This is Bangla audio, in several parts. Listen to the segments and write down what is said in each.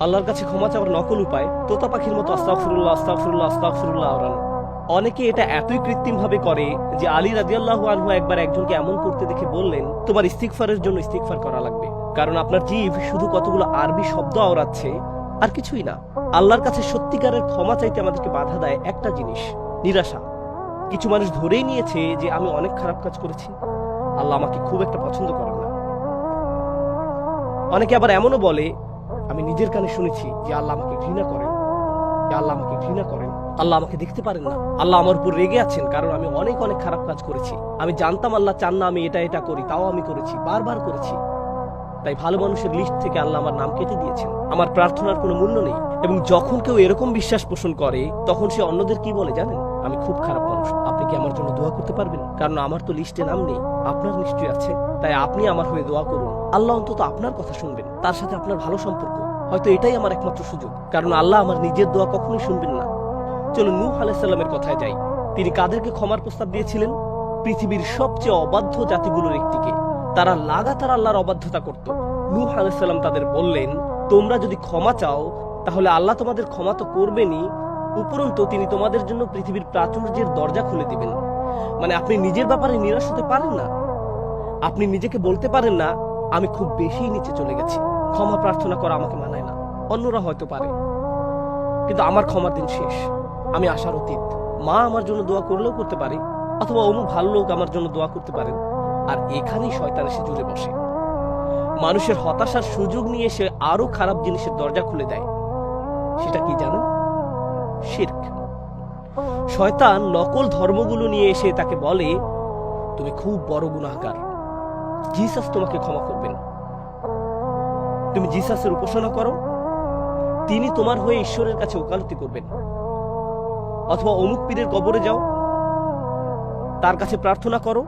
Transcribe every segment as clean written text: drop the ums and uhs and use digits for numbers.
আল্লাহর কাছে ক্ষমা চাওয়ার নকল উপায় তোতা পাখির মতো আস্তাগফিরুল্লাহ আস্তাগফিরুল্লাহ আস্তাগফিরুল্লাহ আওড়ানো। অনেকে এটা এতই কৃত্রিম ভাবে করে যে আলী রাদিয়াল্লাহু আনহু একবার একজনকে এমন করতে দেখে বললেন, তোমার ইস্তিগফারের জন্য ইস্তিগফার করা লাগবে, কারণ আপনার জিভ শুধু কতগুলো আরবি শব্দ আওড়াচ্ছে আর কিছুই না। আল্লাহর কাছে সত্যিকারের ক্ষমা চাইতে আমাদেরকে বাধা দেয় একটা জিনিস, নিরাশা। কিছু মানুষ ধরেই নিয়েছে যে আমি অনেক খারাপ কাজ করেছি, আল্লাহ আমাকে খুব একটা পছন্দ করেন না। অনেকে আবার এমনও বলে, আমি নিজের কানে শুনেছি যে আল্লাহ আমাকে ঘৃণা করেন, আল্লাহ আমাকে ঘৃণা করেন, আল্লাহ আমাকে দেখতে পারেন না, আল্লাহ আমার উপর রেগে আছেন কারণ আমি অনেক অনেক খারাপ কাজ করেছি। আমি জানতাম আল্লাহ চান না আমি এটা করি, তাও আমি করেছি, বারবার করেছি। তাই ভালো মানুষের লিস্ট থেকে আল্লাহ আমার নাম কেটে দিয়েছেন। আমার প্রার্থনার কোনো মূল্য নেই। এবং যখন কেউ এরকম বিশ্বাস পোষণ করে তখন সে অন্যদের কি বলে জানেন, আমি খুব খারাপ মানুষ, আপনি কি আমার জন্য দোয়া করতে পারবেন? কারণ আমার তো লিস্টে নাম নেই, আপনার নিশ্চয়ই আছে, তাই আপনি আমার হয়ে দোয়া করুন। আল্লাহ অন্তত আপনার কথা শুনবেন, তার সাথে আপনার ভালো সম্পর্ক, হয়তো এটাই আমার একমাত্র সুযোগ, কারণ আল্লাহ আমার নিজের দোয়া কখনোই শুনবেন না। চলো নূহ আলাইহিস সালামের কথায় যাই। তিনি কাদেরকে ক্ষমার প্রস্তাব দিয়েছিলেন? পৃথিবীর সবচেয়ে অবাধ্য জাতিগুলোর একটিকে। তারা লাগাতার আল্লাহর অবাধ্যতা করত। নূহ আলাইহিস সালাম তাদের বললেন, তোমরা যদি ক্ষমা চাও তাহলে আল্লাহ তোমাদের ক্ষমা তো করবেনই, উপরন্তু তিনি তোমাদের জন্য পৃথিবীর প্রাচুর্যের দরজা খুলে দিবেন। মানে আপনি নিজের ব্যাপারে নিরাশ হতে পারেন না, আপনি নিজেকে বলতে পারেন না আমি খুব বেশি নিচে চলে গেছি, ক্ষমা প্রার্থনা করা আমাকে মানায় না। অন্যরা হয়তো পারে, কিন্তু আমার ক্ষমার দিন শেষ, আমি আশার অতীত। মা আমার জন্য দোয়া করলেও করতে পারে, অথবা অমুক ভালো লোক আমার জন্য দোয়া করতে পারেন। আর এখানেই শয়তান এসে জুড়ে বসে, মানুষের হতাশার সুযোগ নিয়ে এসে আরো খারাপ জিনিসের দরজা খুলে দেয়। সেটা কি জানেন? শিরক। শয়তান নকল ধর্মগুলো নিয়ে এসে তাকে বলে, তুমি খুব বড় গুনাহগার, জিসাস তোমাকে ক্ষমা করবেন। তুমি জিসাসের উপাসনা করো, তিনি তোমার হয়ে ঈশ্বরের কাছে ওকালতি করবেন। অথবা অমুক পীরের কবরে যাও, তার কাছে প্রার্থনা করো,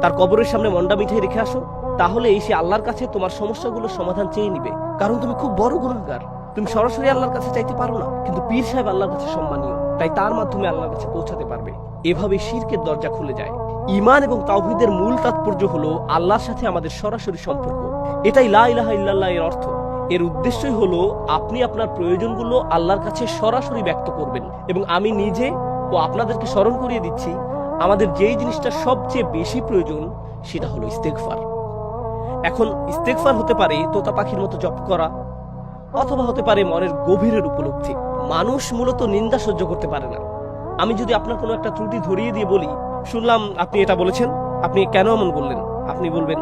তার কবরের সামনে মন্ডা মিঠাই রেখে আসো, তাহলে সে আল্লাহর কাছে তোমার সমস্যাগুলোর সমাধান চেয়ে নিবে, কারণ তুমি খুব বড় গুনাহগার। তুমি সরাসরি আল্লাহর কাছে চাইতে পারো না, কিন্তু পীর সাহেব আল্লাহর কাছে সম্মানীয়, তাই তার মাধ্যমে আল্লাহর কাছে পৌঁছাতে পারবে। এভাবে শিরকের দরজা খুলে যায়। ঈমান এবং তাওহীদের মূল তাৎপর্য হলো আল্লাহর সাথে আমাদের সরাসরি সম্পর্ক। এটাই লা ইলাহা ইল্লাল্লাহ এর অর্থ। এর উদ্দেশ্যই হলো আপনি আপনার প্রয়োজনগুলো আল্লাহর কাছে সরাসরি ব্যক্ত করবেন। এবং আমি নিজে ও আপনাদেরকে স্মরণ করিয়ে দিচ্ছি, আমাদের যেই জিনিসটা সবচেয়ে বেশি প্রয়োজন সেটা হলো ইস্তেগফার। এখন ইস্তেগফার হতে পারে তোতা পাখির মতো জপ করা, অথবা হতে পারে মনের গভীরের উপলব্ধি। মানুষ মূলত নিন্দা সহ্য করতে পারে না। আমি যদি আপনার কোনো একটা ত্রুটি ধরিয়ে দিয়ে বলি, শুনলাম আপনি এটা বলেছেন, আপনি কেন এমন বললেন? আপনি বলবেন,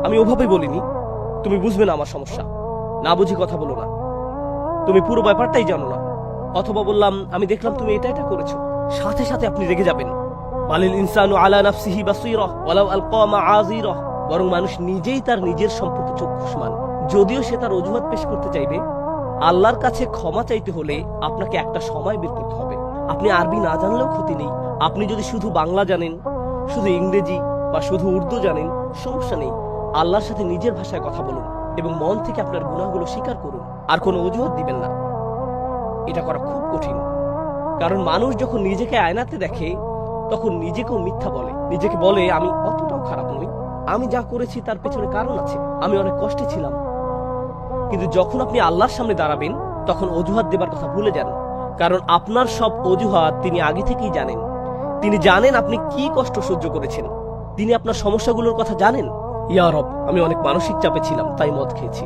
আমি ওভাবেই বলিনি, তুমি বুঝবে না আমার সমস্যা, না বুঝি কথা বলো না, তুমি পুরো ব্যাপারটাই জানো না। অথবা বললাম, আমি দেখলাম তুমি এটা করেছো, সাথে সাথে আপনি রেগে যাবেন। বালিল ইনসানু আলা নাফসিহি বাসীরা ওয়ালাউ আলকা মাআযীরা। বরং মানুষ নিজেই তার নিজের সম্পর্কে চক্ষুষ্মান। যদিও সে তার অজুহাত পেশ করতে চাইবে, আল্লাহর কাছে ক্ষমা চাইতে হলে আপনাকে একটা সময় বের করতে হবে। আপনি আরবি না জানলেও ক্ষতি নেই। আপনি যদি শুধু বাংলা জানেন, শুধু ইংরেজি বা শুধু উর্দু জানেন, সমস্যা নেই। আল্লাহর সাথে নিজের ভাষায় কথা বলুন এবং মন থেকে আপনার গুনাহগুলো স্বীকার করুন, আর কোনো অজুহাত দিবেন না। এটা করা খুব কঠিন, কারণ মানুষ যখন নিজেকে আয়নাতে দেখে তখন নিজেকেও মিথ্যা বলে। নিজেকে বলে, আমি অতটাও খারাপ নই, আমি যা করেছি তার পেছনে কারণ আছে, আমি অনেক কষ্টে ছিলাম। কিন্তু যখন আপনি আল্লাহর সামনে দাঁড়াবেন তখন অজুহাত দেবার কথা ভুলে যান, কারণ আপনার সব অজুহাত তিনি আগে থেকেই জানেন। তিনি জানেন আপনি কি কষ্ট সহ্য করেছেন, তিনি আপনার সমস্যাগুলোর কথা জানেন। ইয়া রব, আমি অনেক মানসিক চাপে ছিলাম তাই মদ খেয়েছি,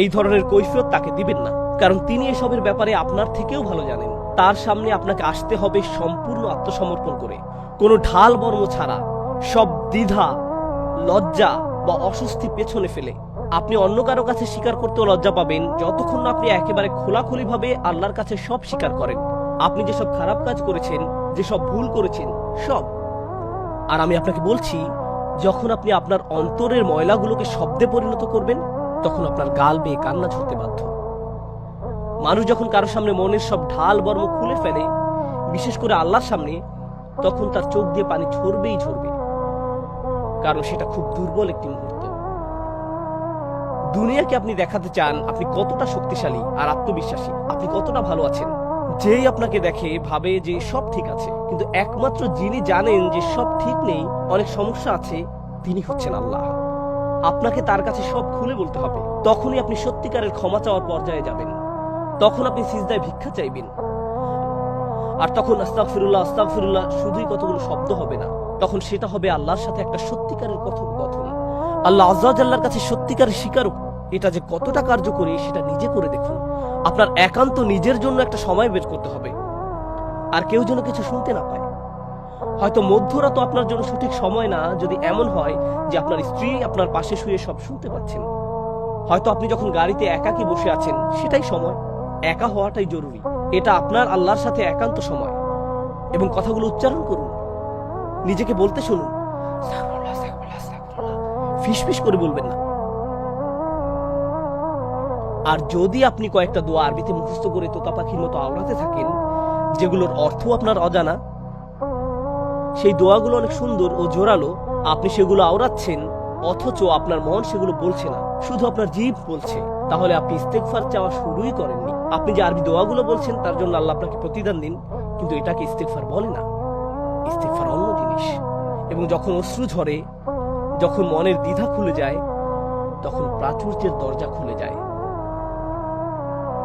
এই ধরনের কৈফিয়ত তাকে দিবেন না, কারণ তিনি এসবের ব্যাপারে আপনার থেকেও ভালো জানেন। তার সামনে আপনাকে আসতে হবে সম্পূর্ণ আত্মসমর্পণ করে, কোনো ঢাল বর্ম ছাড়া, সব দ্বিধা, লজ্জা বা অস্বস্তি পেছনে ফেলে। আপনি অন্য কারো কাছে স্বীকার করতেও লজ্জা পাবেন যতক্ষণ না আপনি একেবারে খোলাখুলি ভাবে আল্লাহর কাছে সব স্বীকার করেন। আপনি যেসব খারাপ কাজ করেছেন, যেসব ভুল করেছেন, সব। আর আমি আপনাকে বলছি, যখন আপনি আপনার অন্তরের ময়লাগুলোকে শব্দে পরিণত করবেন তখন আপনার গাল বেয়ে কান্না ঝরতে বাধ্য। মানুষ যখন কারো সামনে মনের সব ঢাল বর্ম খুলে ফেলে, বিশেষ করে আল্লাহর সামনে, তখন তার চোখ দিয়ে পানি ঝরবেই ঝরবে, কারণ সেটা খুব দুর্বল একটি মুহূর্ত। দুনিয়াকে আপনি দেখাতে চান আপনি কতটা শক্তিশালী আর আত্মবিশ্বাসী, আপনি কতটা ভালো আছেন। যেই আপনাকে দেখে ভাবে যে সব ঠিক আছে, কিন্তু একমাত্র যিনি জানেন যে সব ঠিক নেই, অনেক সমস্যা আছে, তিনি হচ্ছেন আল্লাহ। আপনাকে তার কাছে সব খুলে বলতে হবে। তখনই আপনি সত্যিকারের ক্ষমা চাওয়ার পর্যায়ে যাবেন। তখন আপনি সিজদায় ভিক্ষা চাইবেন। আর তখন আস্তাগফিরুল্লাহ আস্তাগফিরুল্লাহ শুধুই কতগুলো শব্দ হবে না, তখন সেটা হবে আল্লাহর সাথে একটা সত্যিকারের কথোপকথন। আল্লাহ আযজা ওয়া জাল্লার কাছে সত্যিকারের স্বীকারক এটা যে কতটা কার্যকরী সেটা নিজে করে দেখুন। আপনার একান্ত নিজের জন্য একটা সময় বের করতে হবে, আর কেউ যেন কিছু শুনতে না পায়। হয়তো মধ্যরাত আপনার জন্য সঠিক সময় না, যদি এমন হয় যে আপনার স্ত্রী আপনার পাশে শুয়ে সব শুনতে পাচ্ছেন। হয়তো আপনি যখন গাড়িতে একাকী বসে আছেন সেটাই সময়। একা হওয়াটাই জরুরি। এটা আপনার আল্লাহর সাথে একান্ত সময়। এবং কথাগুলো উচ্চারণ করুন, নিজেকে বলতে শুনুন। আস্তাগফিরুল্লাহ, আস্তাগফিরুল্লাহ, আস্তাগফিরুল্লাহ। ফিসফিস করে বলবেন না। আর যদি আপনি কয়েকটা দোয়া আরবিতে মুখস্থ করে তোতা পাখির মতো আওড়াতে থাকেন, যেগুলোর অর্থ আপনার অজানা, সেই দোয়াগুলো অনেক সুন্দর ও জোরালো, আপনি সেগুলো আওড়াচ্ছেন অথচ আপনার মন সেগুলো বলছে না, শুধু আপনার জিভ বলছে, তাহলে আপনি ইস্তেগফার চাওয়া শুরুই করেননি। আপনি যে আরবি দোয়াগুলো বলছেন তার জন্য আল্লাহ আপনাকে প্রতিদান দিন, কিন্তু এটাকে ইস্তেগফার বলে না। ইস্তেগফার অন্য জিনিস। এবং যখন অশ্রু ঝরে, যখন মনের দ্বিধা খুলে যায়, তখন প্রাচুর্যের দরজা খুলে যায়।